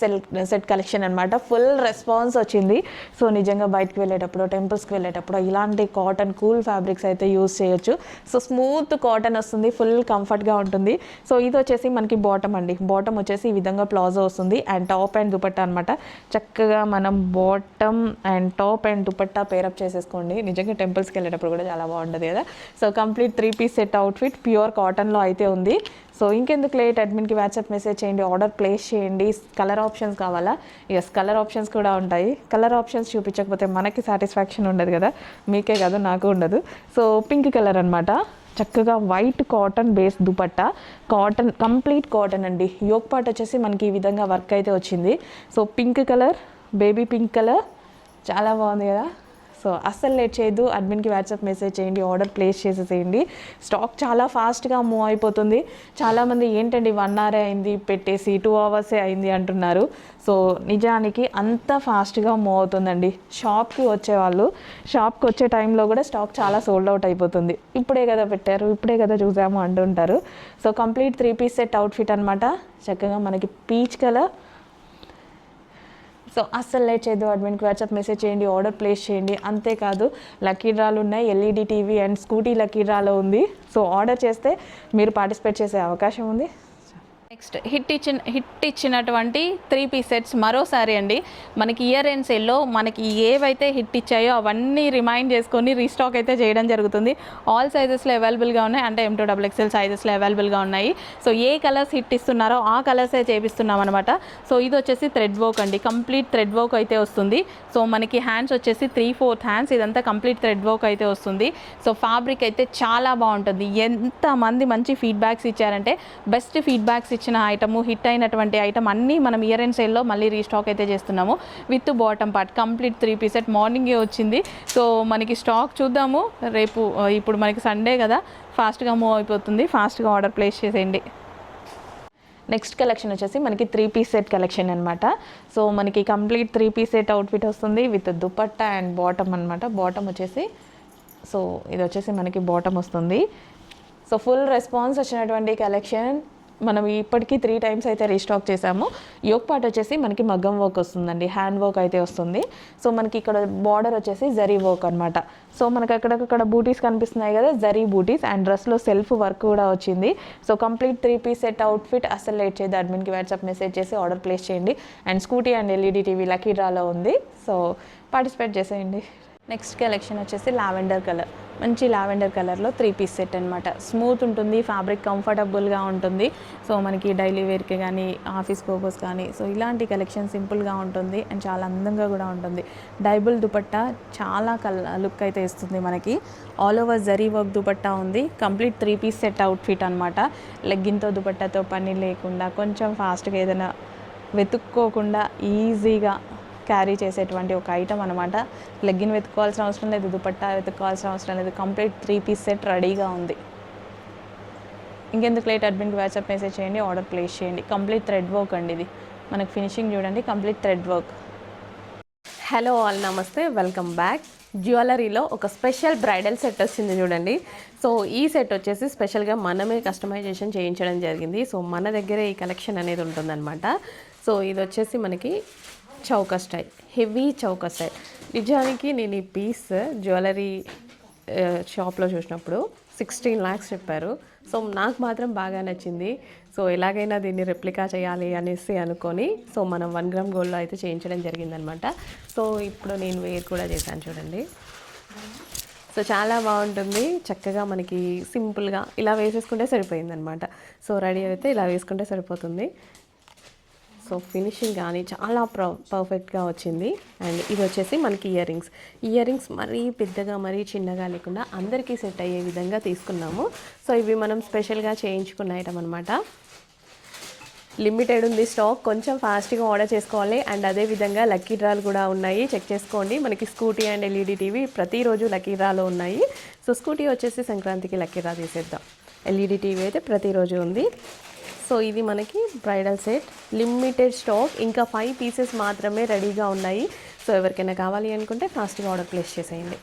S3: సెట్ కలెక్షన్ అనమాట. ఫుల్ రెస్పాన్స్ వచ్చింది. సో నిజంగా బయటకు వెళ్ళేటప్పుడు, టెంపుల్స్కి వెళ్ళేటప్పుడు ఇలాంటి కాటన్ కూల్ ఫ్యాబ్రిక్స్ అయితే యూస్ చేయొచ్చు. సో స్మూత్ కాటన్ వస్తుంది, ఫుల్ కంఫర్ట్గా ఉంటుంది. సో ఇది వచ్చేసి మనకి బాటమ్ అండి. బాటమ్ వచ్చేసి ఈ విధంగా ప్లాజో వస్తుంది అండ్ టాప్ అండ్ దుపట్టా అనమాట. చక్కగా మనం bottom and top and dupatta pair up చేసేసుకోండి. నిజంగా టెంపుల్స్కి వెళ్ళేటప్పుడు కూడా చాలా బాగుంటుంది కదా. So complete 3 piece set outfit pure కాటన్లో అయితే ఉంది. సో ఇంకెందుకు లేట్, అడ్మిన్కి వాట్సాప్ మెసేజ్ చేయండి, ఆర్డర్ ప్లేస్ చేయండి. కలర్ ఆప్షన్స్ కావాలా? ఎస్, కలర్ ఆప్షన్స్ కూడా ఉంటాయి. కలర్ ఆప్షన్స్ చూపించకపోతే మనకి సాటిస్ఫాక్షన్ ఉండదు కదా, మీకే కాదు నాకు ఉండదు. సో పింక్ కలర్ అనమాట. చక్కగా white cotton base dupatta. Cotton, complete cotton అండి. యోక్ పార్ట్ వచ్చేసి మనకి ఈ విధంగా వర్క్ అయితే వచ్చింది. So pink colour, baby pink colour, చాలా బాగుంది కదా. సో అస్సలు లేట్ చేయొద్దు, అడ్మిన్కి వాట్సాప్ మెసేజ్ చేయండి, ఆర్డర్ ప్లేస్ చేసేసేయండి. స్టాక్ చాలా ఫాస్ట్గా మూవ్ అయిపోతుంది. చాలామంది ఏంటండి 1 hour అయింది పెట్టేసి 2 hours అయింది అంటున్నారు. సో నిజానికి అంత ఫాస్ట్గా మూవ్ అవుతుందండి. షాప్కి వచ్చే టైంలో కూడా స్టాక్ చాలా సోల్డ్ అవుట్ అయిపోతుంది. ఇప్పుడే కదా పెట్టారు, ఇప్పుడే కదా చూసాము అంటుంటారు. So complete 3 piece set outfit అనమాట. చక్కగా మనకి పీచ్ కలర్. సో అస్సలు లేట్ చేయొద్దు, అడ్మిన్కి వాట్సాప్ మెసేజ్ చేయండి, ఆర్డర్ ప్లేస్ చేయండి. అంతేకాదు లక్కీ డ్రాలు ఉన్నాయి, LED TV and scooty lucky డ్రాలో ఉంది. సో ఆర్డర్ చేస్తే మీరు పార్టిసిపేట్ చేసే అవకాశం ఉంది.
S2: నెక్స్ట్ హిట్ ఇచ్చినటువంటి 3 పీస్ సెట్స్ మరోసారి అండి. మనకి ఇయర్ ఎండ్ సేల్లో మనకి ఏవైతే హిట్ ఇచ్చాయో అవన్నీ రిమైండ్ చేసుకొని రీస్టాక్ అయితే చేయడం జరుగుతుంది. ఆల్ సైజెస్లో అవైలబుల్గా ఉన్నాయి, అంటే M2XXL సైజెస్లో అవైలబుల్గా ఉన్నాయి. సో ఏ కలర్స్ హిట్ ఇస్తున్నారో ఆ కలర్సే చేపిస్తున్నాం అనమాట. సో ఇది వచ్చేసి థ్రెడ్ వర్క్ అండి, కంప్లీట్ థ్రెడ్ వర్క్ అయితే వస్తుంది. సో మనకి హ్యాండ్స్ వచ్చేసి 3/4 హ్యాండ్స్, ఇదంతా కంప్లీట్ థ్రెడ్ వర్క్ అయితే వస్తుంది. సో ఫ్యాబ్రిక్ అయితే చాలా బాగుంటుంది. ఎంతమంది మంచి ఫీడ్బ్యాక్స్ ఇచ్చారంటే, బెస్ట్ ఫీడ్బ్యాక్స్ ఇచ్చిన ఐటమ్, హిట్ అయినటువంటి ఐటమ్ అన్నీ మనం ఇయర్ ఎండ్ సేల్లో మళ్ళీ రీస్టాక్ అయితే చేస్తున్నాము with bottom part. Complete 3 piece set మార్నింగే వచ్చింది. సో మనకి స్టాక్ చూద్దాము రేపు. ఇప్పుడు మనకి సండే కదా, ఫాస్ట్గా మూవ్ అయిపోతుంది. ఫాస్ట్గా ఆర్డర్ ప్లేస్ చేసేయండి.
S3: నెక్స్ట్ కలెక్షన్ వచ్చేసి మనకి 3 పీస్ సెట్ కలెక్షన్ అనమాట. సో మనకి కంప్లీట్ 3 పీస్ సెట్ అవుట్ఫిట్ వస్తుంది విత్ దుపట్టా అండ్ బాటమ్ అనమాట. బాటమ్ వచ్చేసి, సో ఇది వచ్చేసి మనకి బాటమ్ వస్తుంది. సో ఫుల్ రెస్పాన్స్ వచ్చినటువంటి కలెక్షన్. మనం ఇప్పటికీ 3 times అయితే రీస్టాక్ చేసాము. యోక్ పార్ట్ వచ్చేసి మనకి మగ్గం వర్క్ వస్తుందండి, హ్యాండ్ వర్క్ అయితే వస్తుంది. సో మనకి ఇక్కడ బార్డర్ వచ్చేసి జరీ వర్క్ అనమాట. సో మనకి అక్కడక్కడ బూటీస్ కనిపిస్తున్నాయి కదా, జరీ బూటీస్. అండ్ డ్రెస్లో సెల్ఫ్ వర్క్ కూడా వచ్చింది. So complete 3 piece set outfit. అసలు లేట్ చేయదు, అడ్మిన్కి వాట్సాప్ మెసేజ్ చేసి ఆర్డర్ ప్లేస్ చేయండి. And scooty and LED TV lucky డ్రాలో ఉంది. సో పార్టిసిపేట్ చేసేయండి. నెక్స్ట్ కలెక్షన్ వచ్చేసి లావెండర్ కలర్. మంచి లావెండర్ కలర్లో 3 పీస్ సెట్ అనమాట. స్మూత్ ఉంటుంది, ఫ్యాబ్రిక్ కంఫర్టబుల్గా ఉంటుంది. సో మనకి డైలీ వేర్కి కానీ ఆఫీస్ పర్పస్ కానీ సో ఇలాంటి కలెక్షన్ సింపుల్గా ఉంటుంది అండ్ చాలా అందంగా కూడా ఉంటుంది. డైబుల్ దుపట్టా చాలా లుక్ అయితే ఇస్తుంది మనకి. All over zari work dupatta ఉంది. కంప్లీట్ 3 పీస్ సెట్ అవుట్ఫిట్ అనమాట. లెగ్గిన్తో దుపట్టాతో పని లేకుండా కొంచెం ఫాస్ట్గా ఏదైనా వెతుక్కోకుండా ఈజీగా క్యారీ చేసేటువంటి ఒక ఐటమ్ అనమాట. లెగ్గిన్ వెతుక్కోవాల్సిన అవసరం లేదు, దుపట్టా వెతుక్కోవాల్సిన అవసరం లేదు. కంప్లీట్ 3 పీస్ సెట్ రెడీగా ఉంది. ఇంకెందుకు లేట్, అడ్మిన్కి వాట్సాప్ మెసేజ్ చేయండి, ఆర్డర్ ప్లేస్ చేయండి. కంప్లీట్ థ్రెడ్ వర్క్ అండి ఇది. మనకి ఫినిషింగ్ చూడండి, complete thread work.
S4: Hello all, నమస్తే, వెల్కమ్ బ్యాక్. జ్యువెలరీలో ఒక స్పెషల్ బ్రైడల్ సెట్ వచ్చింది చూడండి. సో ఈ సెట్ వచ్చేసి స్పెషల్గా మనమే కస్టమైజేషన్ చేయించడం జరిగింది. సో మన దగ్గర ఈ కలెక్షన్ అనేది ఉంటుందన్నమాట. సో ఇది వచ్చేసి మనకి చౌకా స్టైల్, హెవీ చౌకా స్టైల్. నిజానికి నేను ఈ పీస్ జ్యువెలరీ షాప్లో చూసినప్పుడు 16 lakhs చెప్పారు. సో నాకు మాత్రం బాగా నచ్చింది. సో ఎలాగైనా దీన్ని రెప్లికా చేయాలి అనేసి అనుకొని సో మనం 1 gram గోల్డ్లో అయితే చేయించడం జరిగిందనమాట. సో ఇప్పుడు నేను వేర్ కూడా చేశాను చూడండి. సో చాలా బాగుంటుంది, చక్కగా మనకి సింపుల్గా ఇలా వేసేసుకుంటే సరిపోయిందనమాట. సో రెడీ అయితే ఇలా వేసుకుంటే సరిపోతుంది. సో ఫినిషింగ్ కానీ చాలా పర్ఫెక్ట్గా వచ్చింది. అండ్ ఇది వచ్చేసి మనకి ఇయర్ రింగ్స్ మరీ పెద్దగా మరీ చిన్నగా లేకుండా అందరికీ సెట్ అయ్యే విధంగా తీసుకున్నాము. సో ఇవి మనం స్పెషల్గా చేయించుకున్న ఐటమ్ అనమాట. లిమిటెడ్ ఉంది స్టాక్, కొంచెం ఫాస్ట్గా ఆర్డర్ చేసుకోవాలి. అండ్ అదేవిధంగా లక్కీ డ్రాలు కూడా ఉన్నాయి, చెక్ చేసుకోండి. మనకి స్కూటీ అండ్ ఎల్ఈడి టీవీ ప్రతిరోజు లక్కీ డ్రాలో ఉన్నాయి. సో స్కూటీ వచ్చేసి సంక్రాంతికి లక్కీ డ్రా తీసేద్దాం. ఎల్ఈడి టీవీ అయితే ప్రతిరోజు ఉంది. సో ఇది మనకి బ్రైడల్ సెట్, లిమిటెడ్ స్టాక్, ఇంకా 5 pieces మాత్రమే రెడీగా ఉన్నాయి. సో ఎవరికైనా కావాలి అనుకుంటే ఫాస్ట్గా ఆర్డర్ ప్లేస్ చేసేయండి.